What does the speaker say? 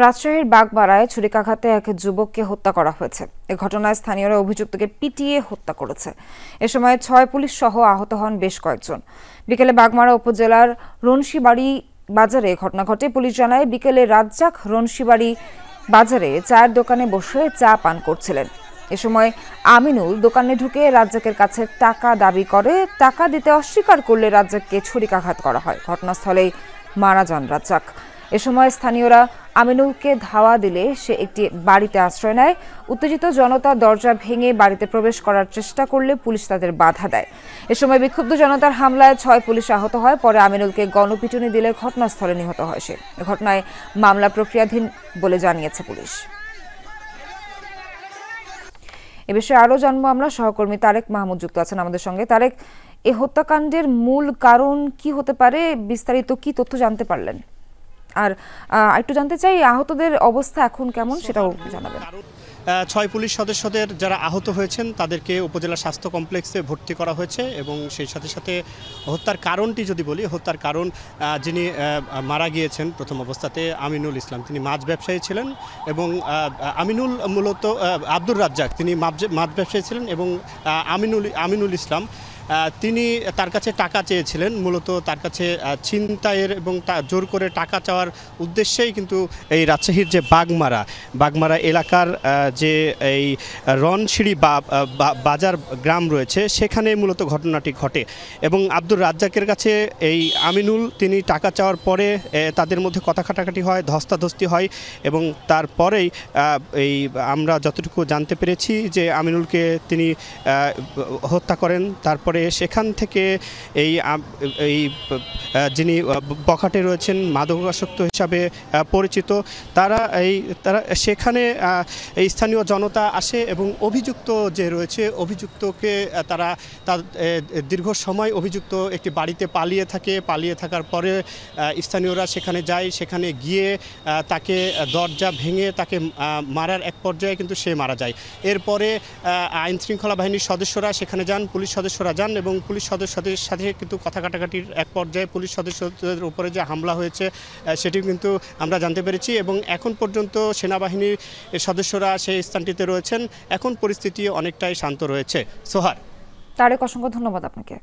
রাজশাহীর বাগমারায় ছুরিকাঘাতে এক যুবককে হত্যা করা হয়েছে। এ ঘটনায় স্থানীয়রা অভিযুক্তকে পিটিয়ে হত্যা করেছে। এ সময় 6 পুলিশ সহ আহত হন বেশ কয়েকজন। বিকেলে বাগমারা উপজেলার রনশিবাড়ি বাজারে ঘটনা ঘটে। পুলিশ জানায়, বিকেলে রাজ্জাক রনশিবাড়ি বাজারে চায়ের দোকানে বসে চা পান করছিলেন। এ সময় আমিনুল দোকানে ঢুকে রাজ্জাকের কাছে টাকা দাবি করে। টাকা দিতে অস্বীকার করলে রাজ্জাককে ছুরিকাঘাত করা হয়। ঘটনাস্থলেই মারা যান রাজ্জাক। এ সময় স্থানীয়রা আমিনুলকে ধাওয়া দিলে সে একটি বাড়িতে আশ্রয় নেয়। উত্তেজিত জনতা দরজা ভেঙে বাড়িতে প্রবেশ করার চেষ্টা করলে পুলিশ তাদের বাধা দেয়। এ সময় বিক্ষুব্ধ জনতার হামলায় 6 পুলিশ আহত হয়। পরে আমিনুলকে গণপিটুনি দিলে ঘটনাস্থলে নিহত হয় সে। এ ঘটনায় মামলা প্রক্রিয়াধীন বলে জানিয়েছে পুলিশ। এ বিষয়ে আরও জানবো আমরা। সহকর্মী তারেক মাহমুদ যুক্ত আছেন আমাদের সঙ্গে। তারেক, এই হত্যাকাণ্ডের মূল কারণ কি হতে পারে, বিস্তারিত কি তথ্য জানতে পারলেন? আর একটু জানতে চাই, আহতদের অবস্থা এখন কেমন সেটাও জানাবেন। 6 পুলিশ সদস্যদের যারা আহত হয়েছেন তাদেরকে উপজেলা স্বাস্থ্য কমপ্লেক্সে ভর্তি করা হয়েছে এবং সেই সাথে সাথে হত্যার কারণটি যদি বলি, হত্যার কারণ যিনি মারা গিয়েছেন প্রথম অবস্থাতে আমিনুল ইসলাম, তিনি মাছ ব্যবসায়ী ছিলেন এবং আমিনুল মূলত আব্দুর রাজ্জাক তিনি মাছ ব্যবসায়ী ছিলেন এবং আমিনুল ইসলাম তিনি তার কাছে টাকা চেয়েছিলেন। মূলত তার কাছে ছিনতাইয়ের এবং জোর করে টাকা চাওয়ার উদ্দেশ্যেই কিন্তু এই রাজশাহীর যে বাগমারা এলাকার যে এই রনশিড়ি বাজার গ্রাম রয়েছে সেখানে মূলত ঘটনাটি ঘটে এবং আব্দুর রাজ্জাকের কাছে এই আমিনুল তিনি টাকা চাওয়ার পরে তাদের মধ্যে কথা কাটাকাটি হয়, ধস্তাধস্তি হয় এবং তারপরেই এই আমরা যতটুকু জানতে পেরেছি যে আমিনুলকে তিনি হত্যা করেন। তারপরে সেখান থেকে এই যিনি বখাটে রয়েছেন, মাদকাসক্ত হিসাবে পরিচিত, তারা সেখানে এই স্থানীয় জনতা আসে এবং অভিযুক্ত যে রয়েছে অভিযুক্তকে তারা দীর্ঘ সময় অভিযুক্ত একটি বাড়িতে পালিয়ে থাকার পরে স্থানীয়রা সেখানে যায়। সেখানে গিয়ে তাকে দরজা ভেঙে তাকে মারার এক পর্যায়ে কিন্তু সে মারা যায়। এরপরে আইন শৃঙ্খলা বাহিনীর সদস্যরা সেখানে যান, পুলিশ সদস্যরা যান এবং পুলিশ সদস্যদের সাথে কিন্তু কথা কাটাকাটির এক পর্যায়ে পুলিশ সদস্যদের উপরে যে হামলা হয়েছে সেটিও কিন্তু আমরা জানতে পেরেছি এবং এখন পর্যন্ত সেনাবাহিনীর সদস্যরা সেই স্থানটিতে রয়েছেন। এখন পরিস্থিতি অনেকটাই শান্ত রয়েছে। সোহার, তারেক, অসংখ্য ধন্যবাদ আপনাকে।